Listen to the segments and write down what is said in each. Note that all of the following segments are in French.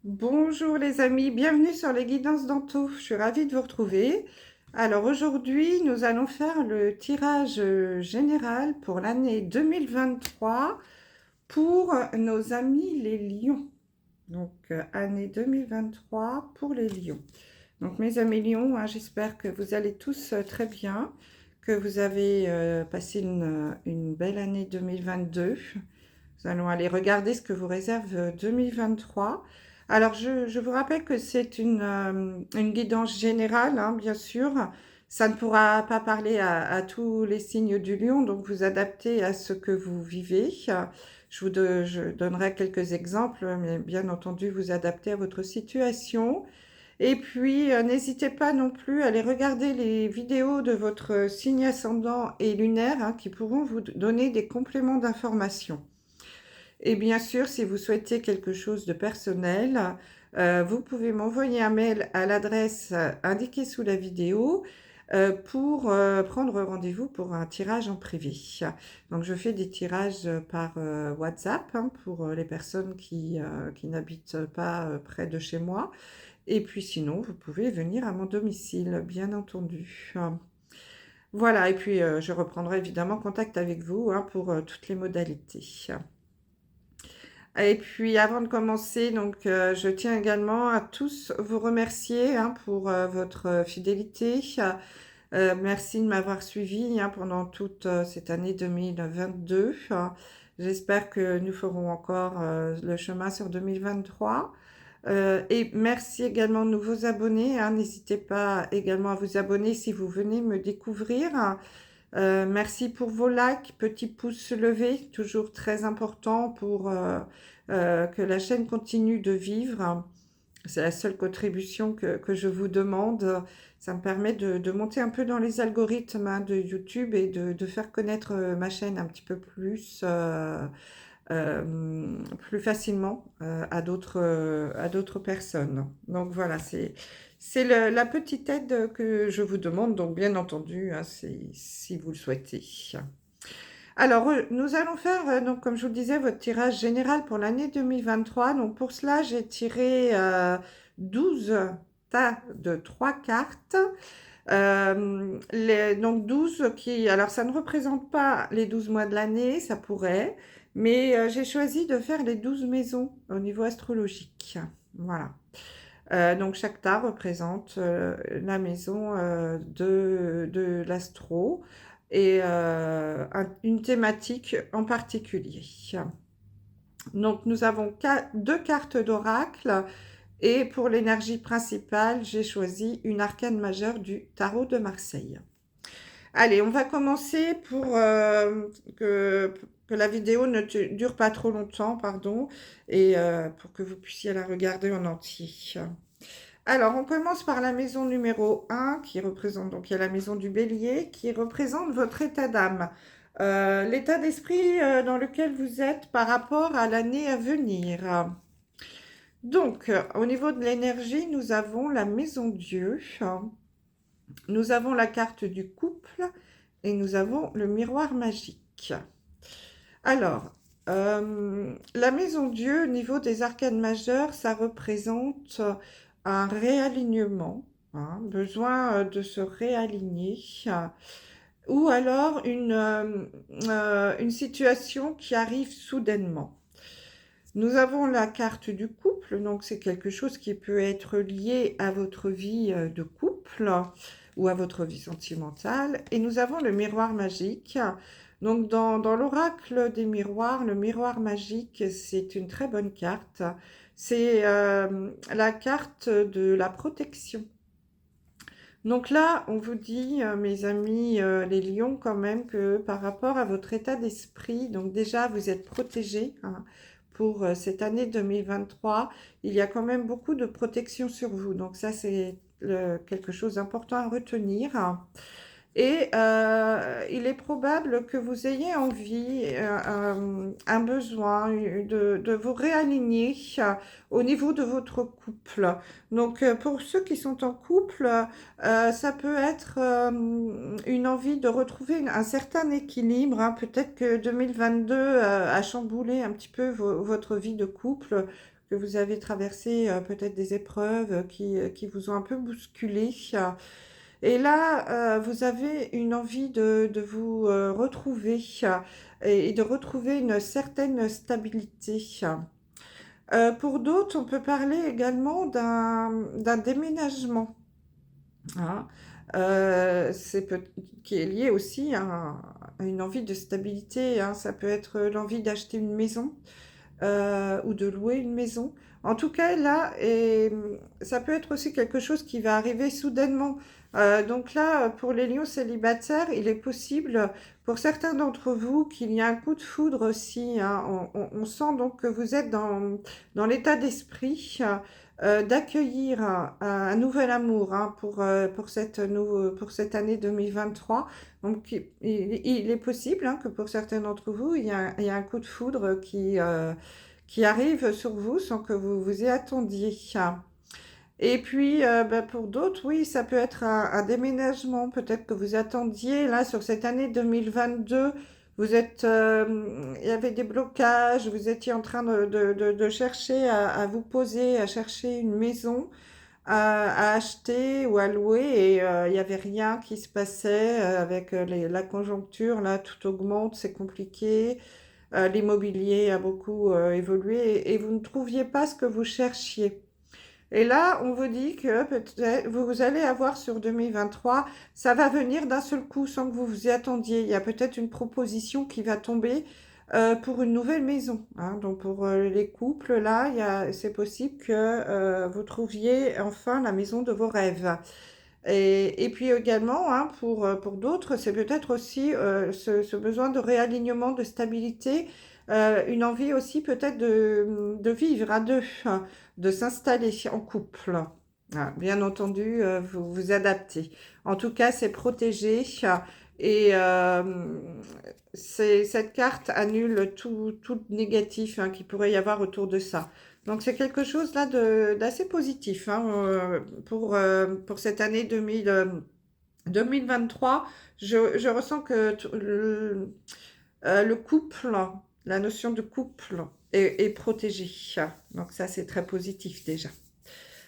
Bonjour les amis, bienvenue sur les guidances d'Anto. Je suis ravie de vous retrouver. Alors aujourd'hui, nous allons faire le tirage général pour l'année 2023 pour nos amis les lions. Donc année 2023 pour les lions. Donc mes amis lions, hein, j'espère que vous allez tous très bien, que vous avez passé une belle année 2022. Nous allons aller regarder ce que vous réserve 2023. Alors, je vous rappelle que c'est une guidance générale, hein, bien sûr. Ça ne pourra pas parler à tous les signes du lion, donc vous adaptez à ce que vous vivez. Je donnerai quelques exemples, mais bien entendu, vous adaptez à votre situation. Et puis, n'hésitez pas non plus à aller regarder les vidéos de votre signe ascendant et lunaire, hein, qui pourront vous donner des compléments d'information. Et bien sûr, si vous souhaitez quelque chose de personnel, vous pouvez m'envoyer un mail à l'adresse indiquée sous la vidéo pour prendre rendez-vous pour un tirage en privé. Donc, je fais des tirages par WhatsApp, hein, pour les personnes qui n'habitent pas près de chez moi. Et puis sinon, vous pouvez venir à mon domicile, bien entendu. Voilà, et puis je reprendrai évidemment contact avec vous, hein, pour toutes les modalités. Et puis avant de commencer, donc je tiens également à tous vous remercier, hein, pour votre fidélité. Merci de m'avoir suivi, hein, pendant toute cette année 2022. J'espère que nous ferons encore le chemin sur 2023. Et merci également de nouveaux abonnés, hein. N'hésitez pas également à vous abonner si vous venez me découvrir. Merci pour vos likes, petits pouces levés, toujours très important pour que la chaîne continue de vivre. C'est la seule contribution que je vous demande. Ça me permet de monter un peu dans les algorithmes, hein, de YouTube et de faire connaître ma chaîne un petit peu plus facilement à d'autres personnes. Donc voilà, c'est la petite aide que je vous demande, donc bien entendu, hein, si vous le souhaitez. Alors, nous allons faire, donc, comme je vous le disais, votre tirage général pour l'année 2023. Donc, pour cela, j'ai tiré 12 tas de 3 cartes. Donc 12 qui... Alors, ça ne représente pas les 12 mois de l'année, ça pourrait, mais j'ai choisi de faire les 12 maisons au niveau astrologique. Voilà. Donc, chaque tas représente la maison de l'astro et une thématique en particulier. Donc, nous avons deux cartes d'oracle et pour l'énergie principale, j'ai choisi une arcane majeure du tarot de Marseille. Allez, on va commencer pour que la vidéo ne dure pas trop longtemps, pardon, et pour que vous puissiez la regarder en entier. Alors, on commence par la maison numéro 1, qui représente, donc il y a la maison du bélier, qui représente votre état d'âme. L'état d'esprit dans lequel vous êtes par rapport à l'année à venir. Donc, au niveau de l'énergie, nous avons la maison Dieu, nous avons la carte du couple et nous avons le miroir magique. Alors, la maison Dieu, au niveau des arcanes majeures, ça représente un réalignement, hein, besoin de se réaligner, ou alors une situation qui arrive soudainement. Nous avons la carte du couple, donc c'est quelque chose qui peut être lié à votre vie de couple ou à votre vie sentimentale. Et nous avons le miroir magique. Donc dans l'oracle des miroirs, le miroir magique, c'est une très bonne carte. C'est la carte de la protection. Donc là, on vous dit, mes amis les lions, quand même, que par rapport à votre état d'esprit, donc déjà, vous êtes protégés, hein, pour cette année 2023. Il y a quand même beaucoup de protection sur vous. Donc ça, c'est quelque chose d'important à retenir. Et il est probable que vous ayez envie, un besoin de vous réaligner au niveau de votre couple. Donc, pour ceux qui sont en couple, ça peut être une envie de retrouver un certain équilibre, hein. Peut-être que 2022 a chamboulé un petit peu votre vie de couple, que vous avez traversé peut-être des épreuves qui vous ont un peu bousculé. Et là, vous avez une envie de vous retrouver et de retrouver une certaine stabilité. Pour d'autres, on peut parler également d'un déménagement, hein. Qui est lié aussi à une envie de stabilité, hein. Ça peut être l'envie d'acheter une maison ou de louer une maison. En tout cas, là, ça peut être aussi quelque chose qui va arriver soudainement. Donc là, pour les lions célibataires, il est possible, pour certains d'entre vous, qu'il y ait un coup de foudre aussi, hein. On sent donc que vous êtes dans l'état d'esprit d'accueillir un nouvel amour, hein, pour cette année 2023. Donc, il est possible, hein, que pour certains d'entre vous, il y a un coup de foudre qui arrive sur vous sans que vous vous y attendiez. Et puis, pour d'autres, oui, ça peut être un déménagement. Peut-être que vous attendiez, là, sur cette année 2022, il y avait des blocages, vous étiez en train de chercher à vous poser, à chercher une maison à acheter ou à louer et il n'y avait rien qui se passait avec la conjoncture, là, tout augmente, c'est compliqué. L'immobilier a beaucoup évolué et vous ne trouviez pas ce que vous cherchiez. Et là, on vous dit que peut-être vous allez avoir sur 2023, ça va venir d'un seul coup sans que vous vous y attendiez. Il y a peut-être une proposition qui va tomber pour une nouvelle maison, hein. Donc pour les couples, là, c'est possible que vous trouviez enfin la maison de vos rêves. Et puis également, hein, pour d'autres, c'est peut-être aussi ce besoin de réalignement, de stabilité, une envie aussi peut-être de vivre à deux, hein, de s'installer en couple. Ah, bien entendu, vous vous adaptez. En tout cas, c'est protégé et cette carte annule tout négatif, hein, qu'il pourrait y avoir autour de ça. Donc c'est quelque chose là d'assez positif, hein, pour cette année 2023. Je ressens que le couple, la notion de couple est protégée. Donc ça c'est très positif déjà.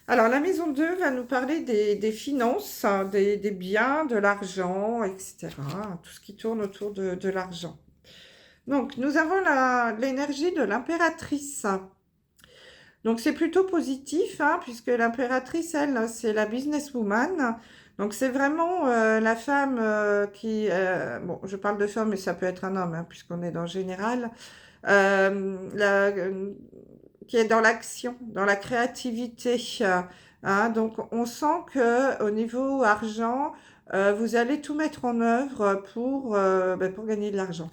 Alors la maison 2 va nous parler des finances, hein, des biens, de l'argent, etc. Tout ce qui tourne autour de l'argent. Donc nous avons l'énergie de l'impératrice. Donc c'est plutôt positif, hein, puisque l'impératrice, elle, c'est la businesswoman. Donc c'est vraiment la femme bon, je parle de femme, mais ça peut être un homme, hein, puisqu'on est dans le général, qui est dans l'action, dans la créativité. Hein. Donc on sent que au niveau argent, vous allez tout mettre en œuvre pour gagner de l'argent.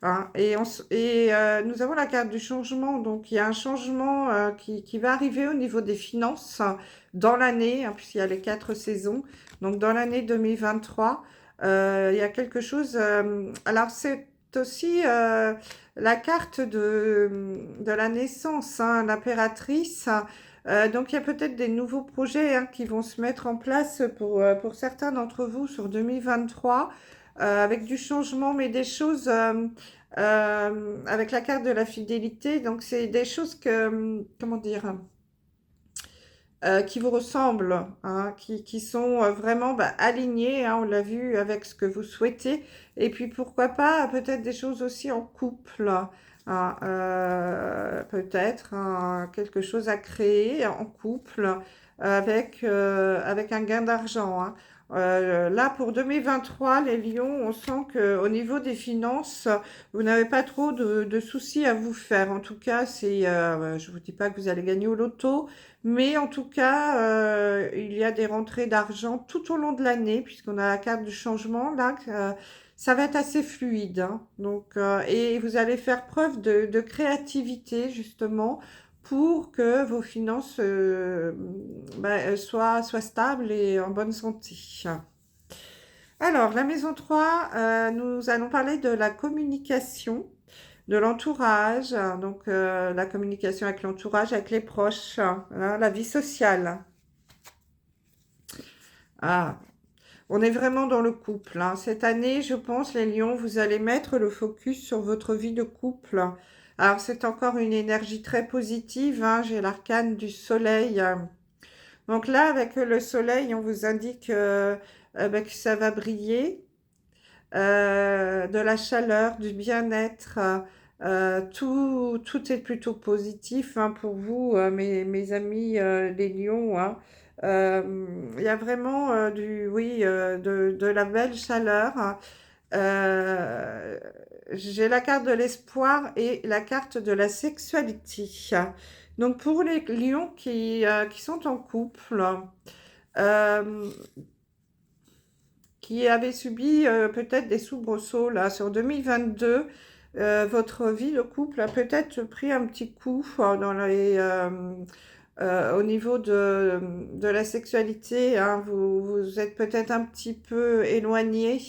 Hein, nous avons la carte du changement, donc il y a un changement qui va arriver au niveau des finances dans l'année, hein, puisqu'il y a les 4 saisons. Donc dans l'année 2023, il y a quelque chose. Alors c'est aussi la carte de la naissance, hein, l'impératrice. Donc il y a peut-être des nouveaux projets, hein, qui vont se mettre en place pour certains d'entre vous sur 2023. Avec du changement, mais des choses avec la carte de la fidélité. Donc, c'est des choses comment dire, qui vous ressemblent, hein, qui sont vraiment alignées, hein, on l'a vu avec ce que vous souhaitez. Et puis, pourquoi pas, peut-être des choses aussi en couple, hein, peut-être hein, quelque chose à créer en couple avec un gain d'argent, hein. Là, pour 2023, les lions, on sent qu'au niveau des finances, vous n'avez pas trop de soucis à vous faire. En tout cas, je vous dis pas que vous allez gagner au loto, mais en tout cas, il y a des rentrées d'argent tout au long de l'année, puisqu'on a la carte du changement, là, ça va être assez fluide, hein. Donc, et vous allez faire preuve de créativité, justement, pour que vos finances soient stables et en bonne santé. Alors, la maison 3, nous allons parler de la communication, de l'entourage, hein, donc la communication avec l'entourage, avec les proches, hein, la vie sociale. Ah, on est vraiment dans le couple, hein. Cette année, je pense, les lions, vous allez mettre le focus sur votre vie de couple. Alors, c'est encore une énergie très positive, hein. J'ai l'arcane du soleil. Donc là, avec le soleil, on vous indique ben, que ça va briller, de la chaleur, du bien-être. Tout est plutôt positif, hein, pour vous, mes amis les lions, hein. Il y a vraiment oui, de la belle chaleur, hein. Euh, j'ai la carte de l'espoir et la carte de la sexualité. Donc pour les lions qui sont en couple, euh, qui avaient subi peut-être des soubresauts là sur 2022, votre vie de couple a peut-être pris un petit coup au niveau de la sexualité, hein. Vous êtes peut-être un petit peu éloigné,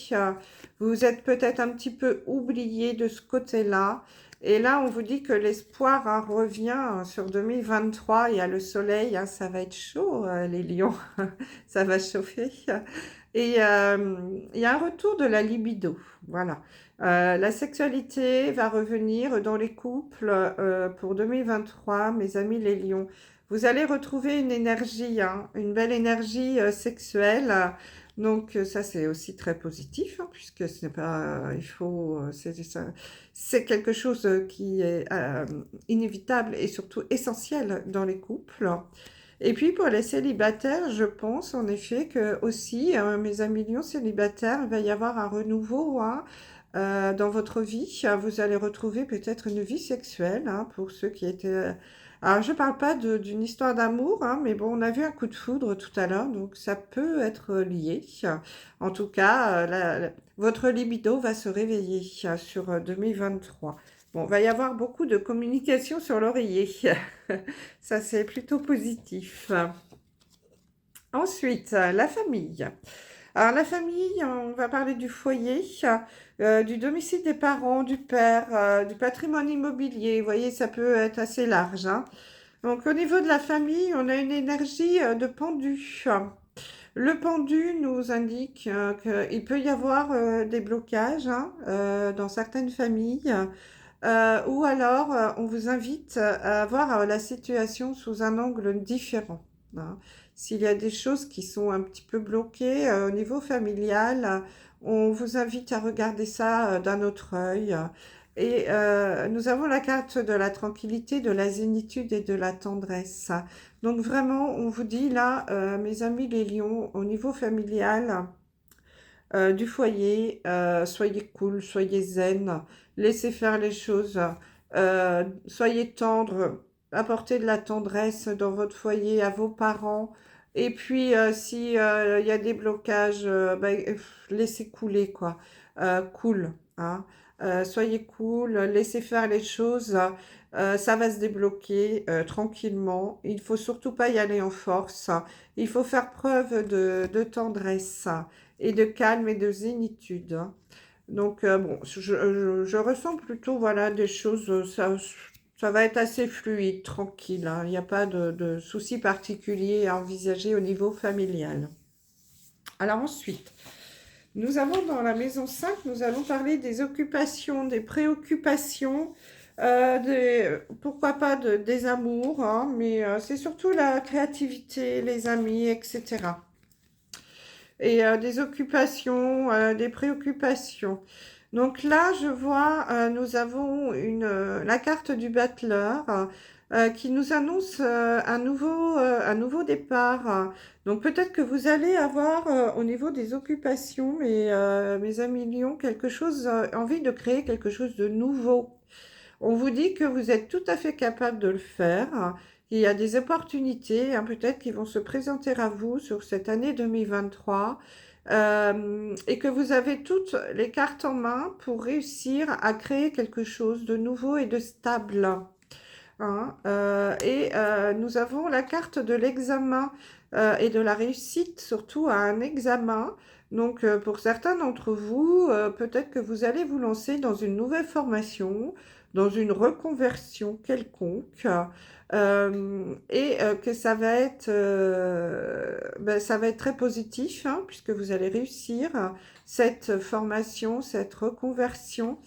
vous êtes peut-être un petit peu oublié de ce côté-là. Et là, on vous dit que l'espoir, hein, revient, hein, sur 2023. Il y a le soleil, hein, ça va être chaud, les lions, ça va chauffer. Et il y a un retour de la libido, voilà. La sexualité va revenir dans les couples pour 2023, mes amis les lions. Vous allez retrouver une énergie, hein, une belle énergie sexuelle. Donc ça c'est aussi très positif, hein, puisque c'est pas, il faut, c'est quelque chose qui est inévitable et surtout essentiel dans les couples. Et puis pour les célibataires, je pense en effet que aussi, mes amis lions célibataires, il va y avoir un renouveau, hein, dans votre vie. Vous allez retrouver peut-être une vie sexuelle, hein, pour ceux qui étaient... Alors je ne parle pas d'une histoire d'amour, hein, mais bon, on a vu un coup de foudre tout à l'heure, donc ça peut être lié. En tout cas, votre libido va se réveiller sur 2023. Bon, il va y avoir beaucoup de communication sur l'oreiller. Ça, c'est plutôt positif. Ensuite, la famille. Alors, la famille, on va parler du foyer, du domicile des parents, du père, du patrimoine immobilier. Vous voyez, ça peut être assez large, hein. Donc, au niveau de la famille, on a une énergie de pendu. Le pendu nous indique qu'il peut y avoir des blocages, hein, dans certaines familles. Ou alors, on vous invite à voir la situation sous un angle différent, hein. S'il y a des choses qui sont un petit peu bloquées au niveau familial, on vous invite à regarder ça d'un autre œil. Et nous avons la carte de la tranquillité, de la zénitude et de la tendresse. Donc vraiment, on vous dit là, mes amis les lions, au niveau familial, du foyer, soyez cool, soyez zen, laissez faire les choses, soyez tendre, apportez de la tendresse dans votre foyer à vos parents. Et puis, si il y a des blocages, laissez couler, quoi. Cool, hein. Soyez cool, laissez faire les choses. Ça va se débloquer tranquillement. Il faut surtout pas y aller en force. Il faut faire preuve de tendresse et de calme et de zénitude, hein. Donc, bon, je ressens plutôt, voilà, des choses, ça va être assez fluide, tranquille, hein. Il n'y a pas de soucis particuliers à envisager au niveau familial. Alors ensuite, nous avons dans la maison 5, nous allons parler des occupations, des préoccupations, pourquoi pas des amours, hein, mais c'est surtout la créativité, les amis, etc. Et des occupations, des préoccupations. Donc là, je vois, nous avons la carte du battleur qui nous annonce un nouveau départ. Donc peut-être que vous allez avoir au niveau des occupations, mes amis lions, quelque chose, envie de créer quelque chose de nouveau. On vous dit que vous êtes tout à fait capable de le faire. Il y a des opportunités, hein, peut-être qui vont se présenter à vous sur cette année 2023, et que vous avez toutes les cartes en main pour réussir à créer quelque chose de nouveau et de stable, hein. Nous avons la carte de l'examen et de la réussite, surtout à un examen. Donc, pour certains d'entre vous, peut-être que vous allez vous lancer dans une nouvelle formation, dans une reconversion quelconque, que ça va être très positif, hein, puisque vous allez réussir cette formation, cette reconversion.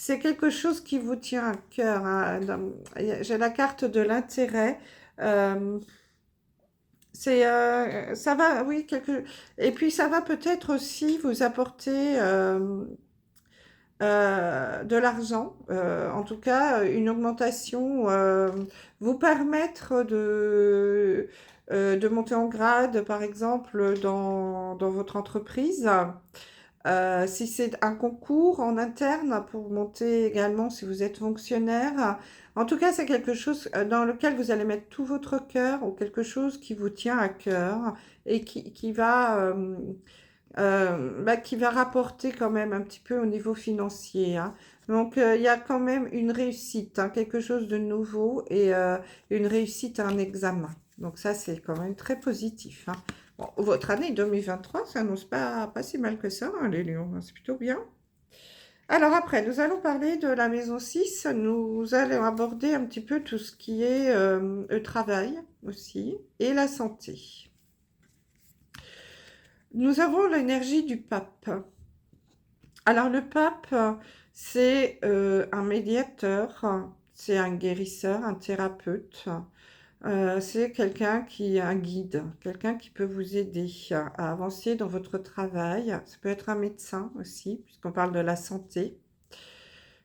c'est quelque chose qui vous tient à cœur, hein. J'ai la carte de l'intérêt. Euh, ça va, oui, et puis ça va peut-être aussi vous apporter de l'argent, en tout cas une augmentation, vous permettre de monter en grade, par exemple, dans votre entreprise. Si c'est un concours en interne pour monter également si vous êtes fonctionnaire, en tout cas c'est quelque chose dans lequel vous allez mettre tout votre cœur ou quelque chose qui vous tient à cœur et qui va rapporter quand même un petit peu au niveau financier, hein. Donc, il y a quand même une réussite, hein, quelque chose de nouveau et une réussite à un examen. Donc, ça, c'est quand même très positif, hein. Bon, votre année 2023 ça n'annonce pas si mal que ça, hein, les lions, hein, c'est plutôt bien. Alors après, nous allons parler de la maison 6. Nous allons aborder un petit peu tout ce qui est le travail aussi et la santé. Nous avons l'énergie du pape. Alors le pape, c'est un médiateur, c'est un guérisseur, un thérapeute, c'est quelqu'un qui est un guide, quelqu'un qui peut vous aider à avancer dans votre travail. Ça peut être un médecin aussi, puisqu'on parle de la santé.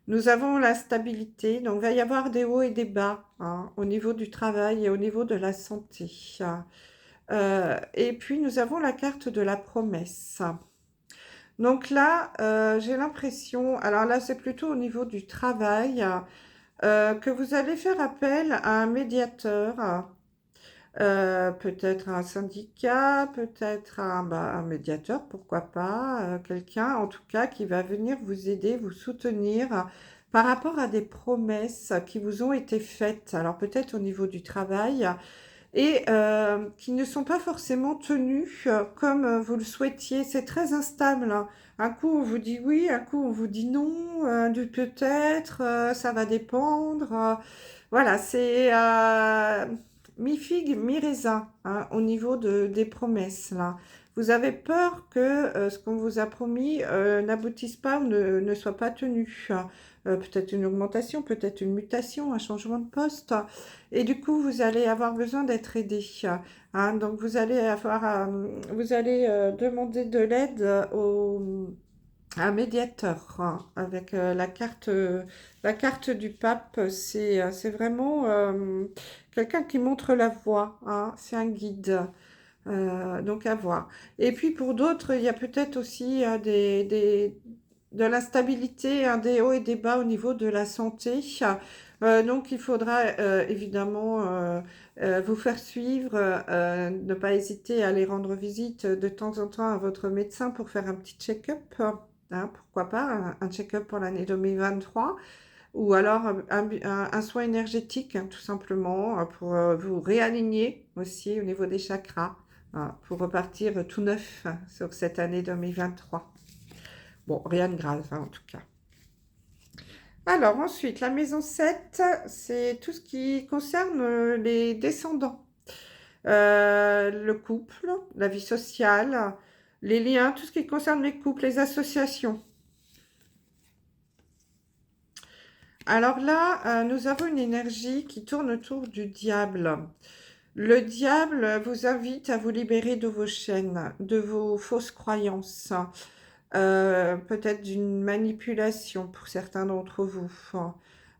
Nous avons la stabilité, donc il va y avoir des hauts et des bas, hein, au niveau du travail et au niveau de la santé. Et puis nous avons la carte de la promesse. Donc là, j'ai l'impression, alors là, c'est plutôt au niveau du travail, que vous allez faire appel à un médiateur, peut-être un syndicat, peut-être un médiateur, pourquoi pas, quelqu'un en tout cas qui va venir vous aider, vous soutenir par rapport à des promesses qui vous ont été faites. Alors peut-être au niveau du travail et qui ne sont pas forcément tenus comme vous le souhaitiez. C'est très instable, hein. Un coup, on vous dit oui, un coup, on vous dit non, du peut-être, ça va dépendre. Voilà, c'est mi-figue, mi-raisin, hein, au niveau des promesses, là. Vous avez peur que ce qu'on vous a promis n'aboutisse pas ou ne soit pas tenu. Peut-être une augmentation, peut-être une mutation, un changement de poste. Et du coup, vous allez avoir besoin d'être aidé, hein. Donc, vous allez demander de l'aide à un médiateur, hein, avec la carte du pape. C'est vraiment quelqu'un qui montre la voie, hein. C'est un guide. Donc à voir. Et puis pour d'autres, il y a peut-être aussi de l'instabilité, hein, des hauts et des bas au niveau de la santé. Donc il faudra évidemment vous faire suivre, ne pas hésiter à aller rendre visite de temps en temps à votre médecin pour faire un petit check-up, hein, pourquoi pas, un check-up pour l'année 2023, ou alors un soin énergétique, hein, tout simplement, pour vous réaligner aussi au niveau des chakras, hein, pour repartir tout neuf, hein, sur cette année 2023. Bon, rien de grave, hein, en tout cas. Alors ensuite, la maison 7, c'est tout ce qui concerne les descendants. Le couple, la vie sociale, les liens, tout ce qui concerne les couples, les associations. Alors là, nous avons une énergie qui tourne autour du diable. Le diable vous invite à vous libérer de vos chaînes, de vos fausses croyances, peut-être d'une manipulation pour certains d'entre vous.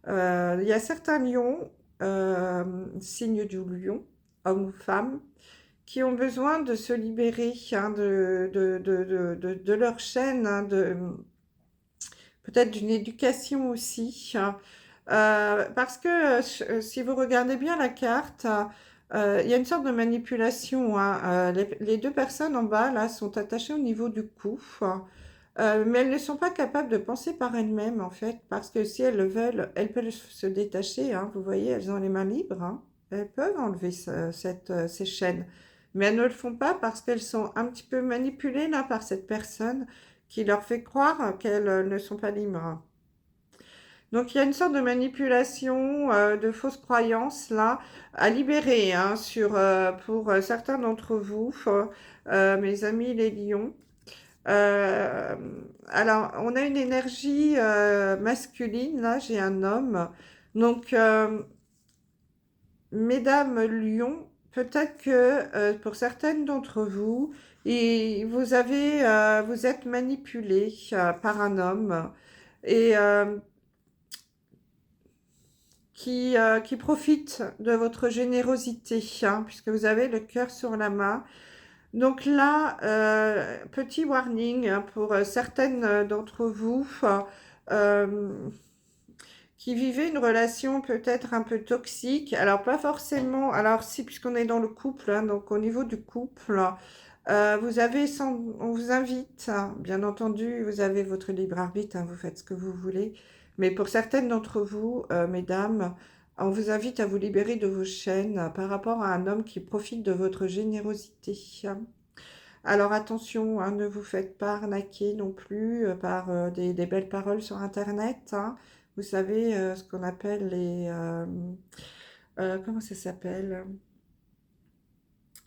Il y a certains lions, signes du lion, hommes ou femmes, qui ont besoin de se libérer, hein, de leur chaîne, hein, peut-être d'une éducation aussi, hein. Parce que si vous regardez bien la carte, il y a une sorte de manipulation, hein. Les deux personnes en bas là sont attachées au niveau du cou, mais elles ne sont pas capables de penser par elles-mêmes en fait, parce que si elles le veulent, elles peuvent se détacher, hein. Vous voyez, elles ont les mains libres, hein. Elles peuvent enlever ces chaînes, mais elles ne le font pas parce qu'elles sont un petit peu manipulées là par cette personne qui leur fait croire qu'elles ne sont pas libres. Donc il y a une sorte de manipulation, de fausses croyances là, à libérer, hein, pour certains d'entre vous, mes amis les lions. Euh, alors, on a une énergie masculine, là, j'ai un homme. Donc, mesdames Lion, peut-être que pour certaines d'entre vous, vous êtes manipulé par un homme et qui profite de votre générosité, hein, puisque vous avez le cœur sur la main. Donc là, petit warning hein, pour certaines d'entre vous euh, qui vivaient une relation peut-être un peu toxique. Alors pas forcément, alors si puisqu'on est dans le couple, hein, donc au niveau du couple, on vous invite, hein, bien entendu, vous avez votre libre arbitre, hein, vous faites ce que vous voulez, mais pour certaines d'entre vous, mesdames, on vous invite à vous libérer de vos chaînes par rapport à un homme qui profite de votre générosité. Alors attention, hein, ne vous faites pas arnaquer non plus par des belles paroles sur Internet, hein. Vous savez ce qu'on appelle comment ça s'appelle?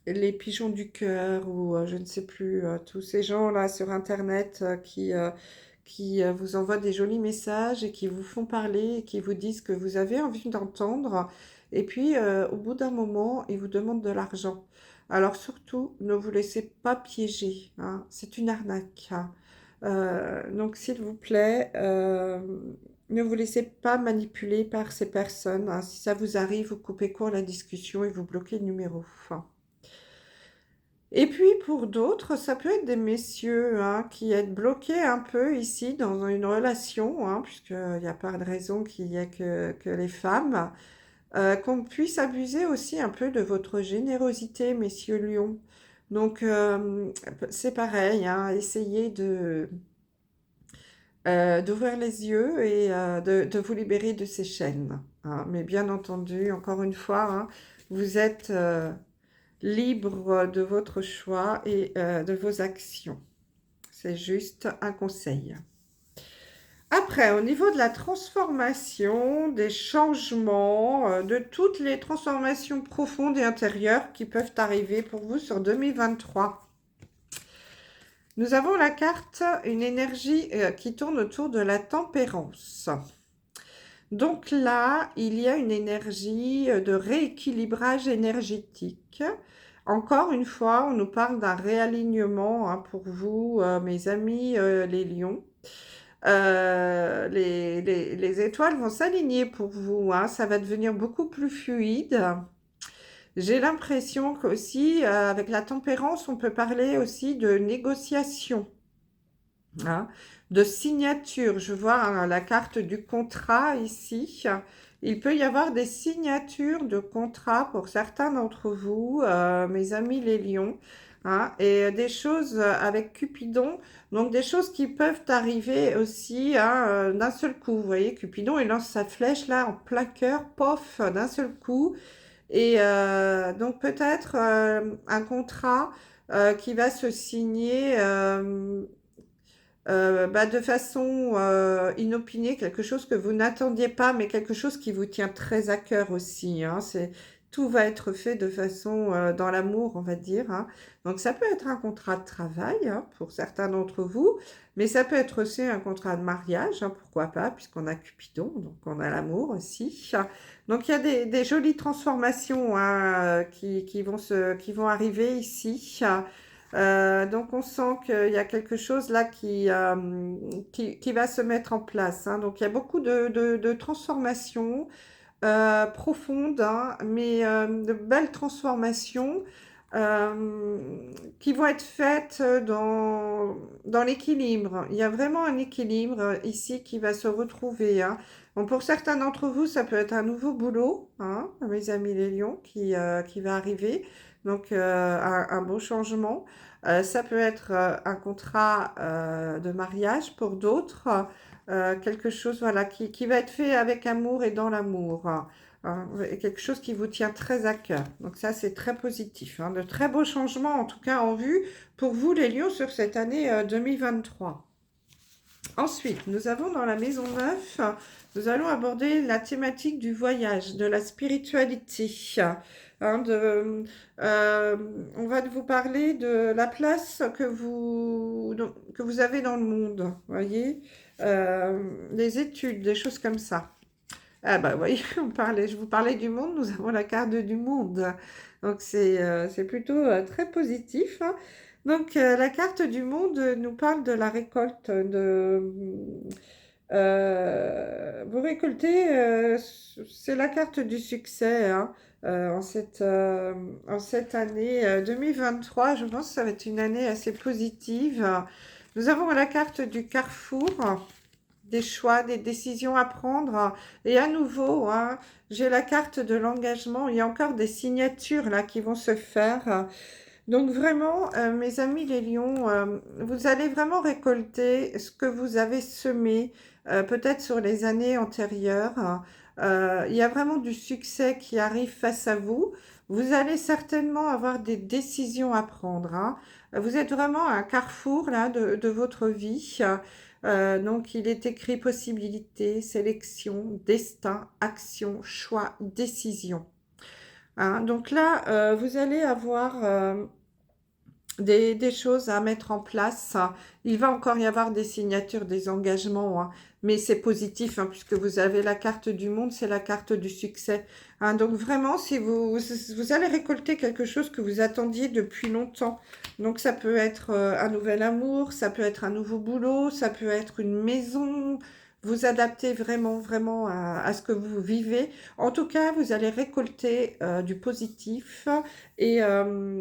Les pigeons du cœur ou je ne sais plus, tous ces gens-là sur Internet qui vous envoient des jolis messages et qui vous font parler et qui vous disent que vous avez envie d'entendre. Et puis, au bout d'un moment, ils vous demandent de l'argent. Alors surtout, ne vous laissez pas piéger, hein. C'est une arnaque, hein. Donc, s'il vous plaît, ne vous laissez pas manipuler par ces personnes, hein. Si ça vous arrive, vous coupez court la discussion et vous bloquez le numéro. Et puis pour d'autres, ça peut être des messieurs hein, qui être bloqués un peu ici dans une relation, hein, puisqu'il n'y a pas de raison qu'il y ait que les femmes, qu'on puisse abuser aussi un peu de votre générosité, messieurs lions. Donc c'est pareil, hein, essayez d'ouvrir les yeux et de vous libérer de ces chaînes, hein. Mais bien entendu, encore une fois, hein, vous êtes libre de votre choix et de vos actions. C'est juste un conseil. Après, au niveau de la transformation, des changements, de toutes les transformations profondes et intérieures qui peuvent arriver pour vous sur 2023. Nous avons la carte, une énergie qui tourne autour de la tempérance. Donc là, il y a une énergie de rééquilibrage énergétique. Encore une fois, on nous parle d'un réalignement hein, pour vous, mes amis les lions. Les étoiles vont s'aligner pour vous, hein, ça va devenir beaucoup plus fluide. J'ai l'impression qu'aussi, avec la tempérance, on peut parler aussi de négociation, hein, de signature. Je vois hein, la carte du contrat ici. Il peut y avoir des signatures de contrat pour certains d'entre vous, mes amis les lions, hein, et des choses avec Cupidon, donc des choses qui peuvent arriver aussi hein, d'un seul coup. Vous voyez, Cupidon, il lance sa flèche là en plein cœur, pof, d'un seul coup. Et donc peut-être un contrat qui va se signer de façon inopinée, quelque chose que vous n'attendiez pas, mais quelque chose qui vous tient très à cœur aussi, hein. Tout va être fait de façon dans l'amour, on va dire, hein. Donc ça peut être un contrat de travail hein, pour certains d'entre vous, mais ça peut être aussi un contrat de mariage, hein, pourquoi pas, puisqu'on a Cupidon, donc on a l'amour aussi. Donc il y a des jolies transformations hein, qui vont arriver ici. Donc on sent qu'il y a quelque chose là qui va se mettre en place, hein. Donc il y a beaucoup de transformations profondes, hein, mais de belles transformations qui vont être faites dans l'équilibre. Il y a vraiment un équilibre ici qui va se retrouver, hein. Bon, pour certains d'entre vous, ça peut être un nouveau boulot, hein, mes amis les lions, qui va arriver. Donc un beau changement. Ça peut être un contrat de mariage pour d'autres, quelque chose voilà, qui va être fait avec amour et dans l'amour, hein, et quelque chose qui vous tient très à cœur. Donc ça, c'est très positif, hein, de très beaux changements, en tout cas en vue, pour vous les lions sur cette année 2023. Ensuite, nous avons dans la maison 9, nous allons aborder la thématique du voyage, de la spiritualité. Hein, euh, on va vous parler de la place que vous avez dans le monde, voyez, les études, des choses comme ça. Ah bah oui, je vous parlais du monde, nous avons la carte du monde. Donc c'est plutôt très positif, hein. Donc la carte du monde nous parle de la récolte, vous récoltez, c'est la carte du succès, hein, en cette année 2023. Je pense que ça va être une année assez positive. Nous avons la carte du carrefour, des choix, des décisions à prendre. Et à nouveau, hein, j'ai la carte de l'engagement. Il y a encore des signatures là qui vont se faire. Donc vraiment, mes amis les lions, vous allez vraiment récolter ce que vous avez semé, peut-être sur les années antérieures. Il y a vraiment du succès qui arrive face à vous. Vous allez certainement avoir des décisions à prendre, hein. Vous êtes vraiment à un carrefour là de votre vie. Donc il est écrit possibilité, sélection, destin, action, choix, décision. Hein. Donc là, vous allez avoir des choses à mettre en place. Il va encore y avoir des signatures, des engagements, hein, mais c'est positif, hein, puisque vous avez la carte du monde, c'est la carte du succès. Hein. Donc vraiment, si vous allez récolter quelque chose que vous attendiez depuis longtemps. Donc ça peut être un nouvel amour, ça peut être un nouveau boulot, ça peut être une maison. Vous adaptez vraiment, vraiment à ce que vous vivez. En tout cas, vous allez récolter du positif et ouais,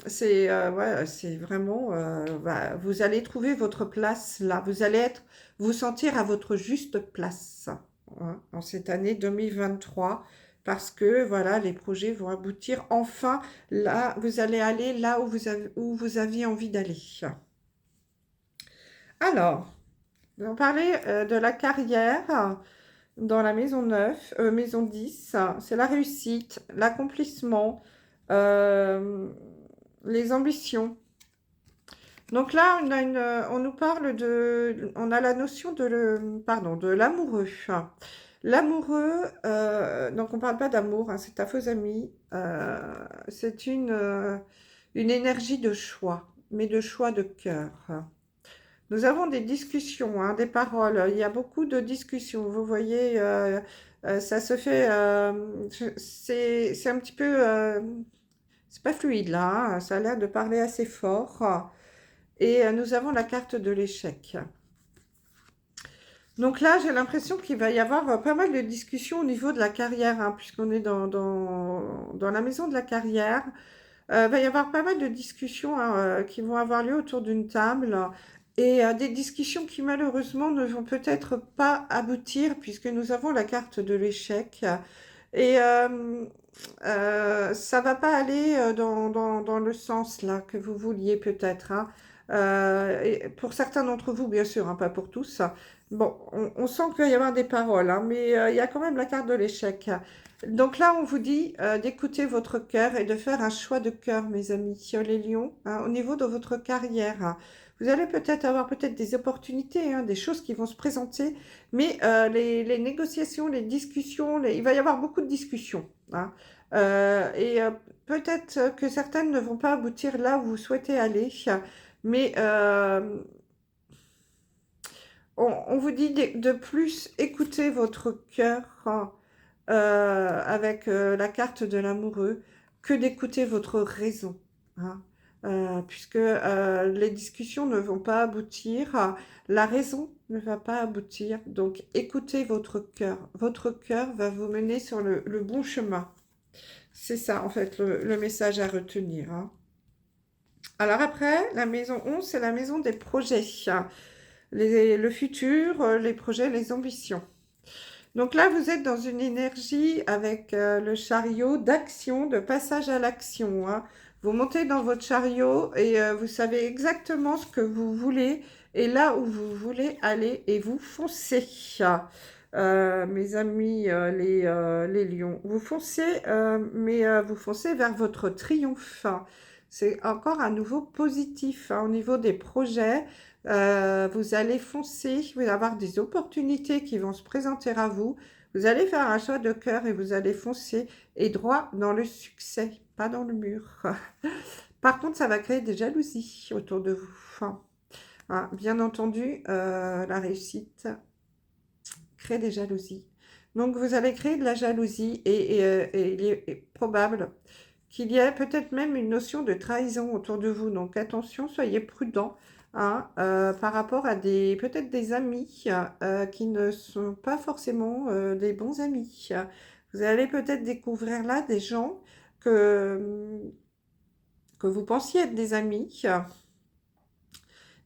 c'est vraiment, vous allez trouver votre place là. Vous allez vous sentir à votre juste place, hein, en cette année 2023. Parce que voilà, les projets vont aboutir. Enfin, là, vous allez aller là où vous aviez envie d'aller. Alors, on parlait de la carrière dans la maison 9, maison 10. C'est la réussite, l'accomplissement, euh, les ambitions. Donc là, on nous parle on a la notion pardon, de l'amoureux. L'amoureux, donc on ne parle pas d'amour, hein, c'est ta fausse amie. C'est une énergie de choix, mais de choix de cœur. Nous avons des discussions, hein, des paroles. Il y a beaucoup de discussions. Vous voyez, ça se fait. C'est un petit peu. C'est pas fluide là, hein, ça a l'air de parler assez fort. Et nous avons la carte de l'échec. Donc là, j'ai l'impression qu'il va y avoir pas mal de discussions au niveau de la carrière, hein, puisqu'on est dans la maison de la carrière. Il va y avoir pas mal de discussions, hein, qui vont avoir lieu autour d'une table et des discussions qui malheureusement ne vont peut-être pas aboutir puisque nous avons la carte de l'échec et ça va pas aller dans le sens là que vous vouliez peut-être, hein. Et pour certains d'entre vous, bien sûr, hein, pas pour tous. Bon, on sent qu'il va y avoir des paroles, hein, mais il y a quand même la carte de l'échec. Donc là, on vous dit d'écouter votre cœur et de faire un choix de cœur, mes amis, les lions, hein, au niveau de votre carrière. Vous allez peut-être avoir peut-être des opportunités, hein, des choses qui vont se présenter, mais les négociations, les discussions, il va y avoir beaucoup de discussions, hein. Et peut-être que certaines ne vont pas aboutir là où vous souhaitez aller, mais on vous dit de plus écouter votre cœur, hein, avec la carte de l'amoureux que d'écouter votre raison, hein. Puisque les discussions ne vont pas aboutir, la raison ne va pas aboutir. Donc écoutez votre cœur. Votre cœur va vous mener sur le bon chemin. C'est ça en fait le message à retenir, hein. Alors après, la maison 11, c'est la maison des projets, hein. Le futur, les projets, les ambitions. Donc là, vous êtes dans une énergie avec le chariot d'action, de passage à l'action, hein. Vous montez dans votre chariot et vous savez exactement ce que vous voulez et là où vous voulez aller et vous foncez. Mes amis, les lions, vous foncez, mais vous foncez vers votre triomphe. c'est encore à nouveau positif hein, au niveau des projets. Vous allez foncer, vous allez avoir des opportunités qui vont se présenter à vous. Vous allez faire un choix de cœur et vous allez foncer et droit dans le succès, pas dans le mur. Par contre, ça va créer des jalousies autour de vous. Hein, bien entendu, la réussite crée des jalousies. Donc, vous allez créer de la jalousie et il est probable qu'il y ait peut-être même une notion de trahison autour de vous. Donc, attention, soyez prudents hein, par rapport à peut-être des amis qui ne sont pas forcément des bons amis. Vous allez peut-être découvrir là des gens que vous pensiez être des amis,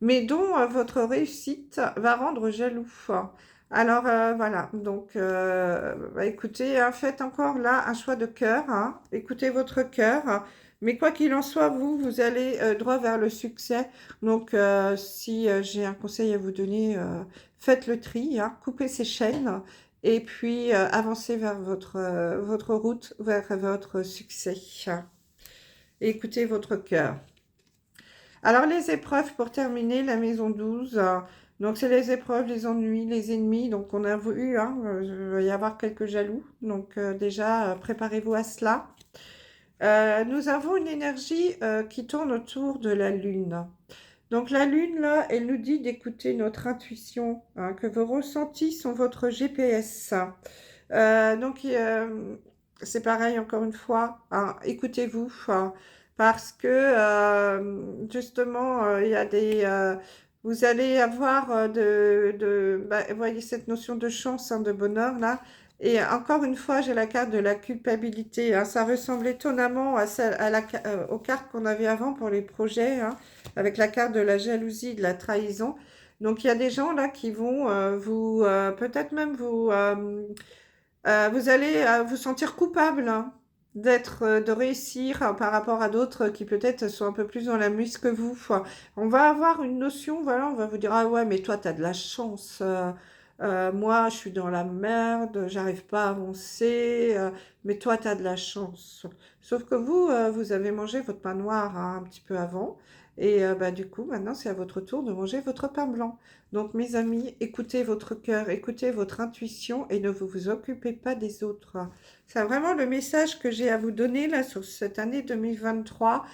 mais dont votre réussite va rendre jaloux. Alors voilà, donc écoutez, hein, faites encore là un choix de cœur, hein, écoutez votre cœur, hein, mais quoi qu'il en soit, vous allez droit vers le succès. Donc si j'ai un conseil à vous donner, faites le tri, hein, coupez ces chaînes et puis avancez vers votre route, vers votre succès. Écoutez votre cœur. Alors, les épreuves, pour terminer, la maison 12, donc c'est les épreuves, les ennuis, les ennemis. Donc, on a vu, hein, il va y avoir quelques jaloux. Donc, déjà, préparez-vous à cela. Nous avons une énergie qui tourne autour de la Lune. Donc, la Lune, là, elle nous dit d'écouter notre intuition, hein, que vos ressentis sont votre GPS. Donc, c'est pareil, encore une fois, hein, écoutez-vous, hein, parce que justement, il y a vous allez avoir vous voyez cette notion de chance, hein, de bonheur, là. Et encore une fois, j'ai la carte de la culpabilité. Hein, ça ressemble étonnamment aux cartes qu'on avait avant pour les projets, hein, avec la carte de la jalousie, de la trahison. Donc, il y a des gens là qui vont peut-être même vous allez vous sentir coupable hein, de réussir par rapport à d'autres qui peut-être sont un peu plus dans la muse que vous. Enfin, on va avoir une notion, voilà, on va vous dire, ah ouais, mais toi, tu as de la chance. Moi, je suis dans la merde, j'arrive pas à avancer, mais toi, tu as de la chance. Sauf que vous, vous avez mangé votre pain noir hein, un petit peu avant. Et du coup, maintenant, c'est à votre tour de manger votre pain blanc. Donc, mes amis, écoutez votre cœur, écoutez votre intuition et ne vous occupez pas des autres. C'est vraiment le message que j'ai à vous donner là sur cette année 2023.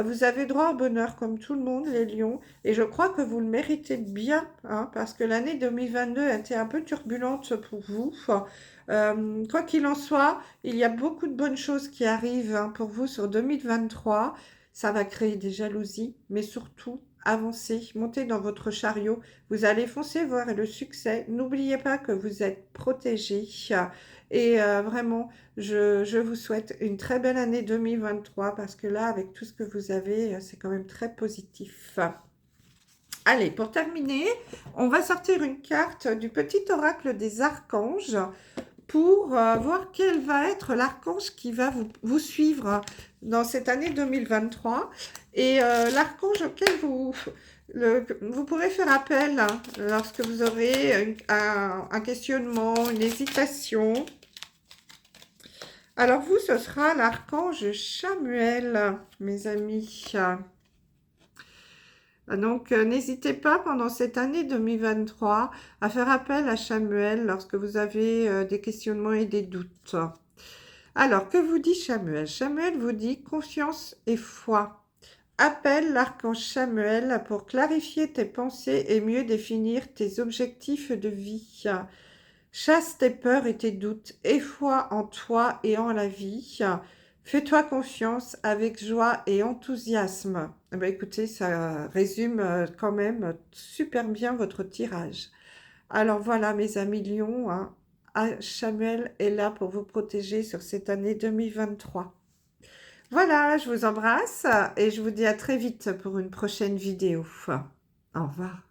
Vous avez droit au bonheur comme tout le monde, les lions, et je crois que vous le méritez bien, hein, parce que l'année 2022 a été un peu turbulente pour vous. Quoi qu'il en soit, il y a beaucoup de bonnes choses qui arrivent hein, pour vous sur 2023. Ça va créer des jalousies, mais surtout, avancez, montez dans votre chariot. Vous allez foncer vers le succès. N'oubliez pas que vous êtes protégés. Et vraiment, je vous souhaite une très belle année 2023 parce que là, avec tout ce que vous avez, c'est quand même très positif. Allez, pour terminer, on va sortir une carte du petit oracle des archanges pour voir quel va être l'archange qui va vous suivre dans cette année 2023. Et l'archange auquel vous pourrez faire appel hein, lorsque vous aurez un questionnement, une hésitation. Alors vous, ce sera l'archange Chamuel, mes amis. Donc, n'hésitez pas pendant cette année 2023 à faire appel à Chamuel lorsque vous avez des questionnements et des doutes. Alors, que vous dit Chamuel? Chamuel vous dit confiance et foi. Appelle l'archange Chamuel pour clarifier tes pensées et mieux définir tes objectifs de vie. Chasse tes peurs et tes doutes, aie foi en toi et en la vie. Fais-toi confiance avec joie et enthousiasme. Eh bien, écoutez, ça résume quand même super bien votre tirage. Alors voilà, mes amis lions, hein, Chamuel est là pour vous protéger sur cette année 2023. Voilà, je vous embrasse et je vous dis à très vite pour une prochaine vidéo. Au revoir.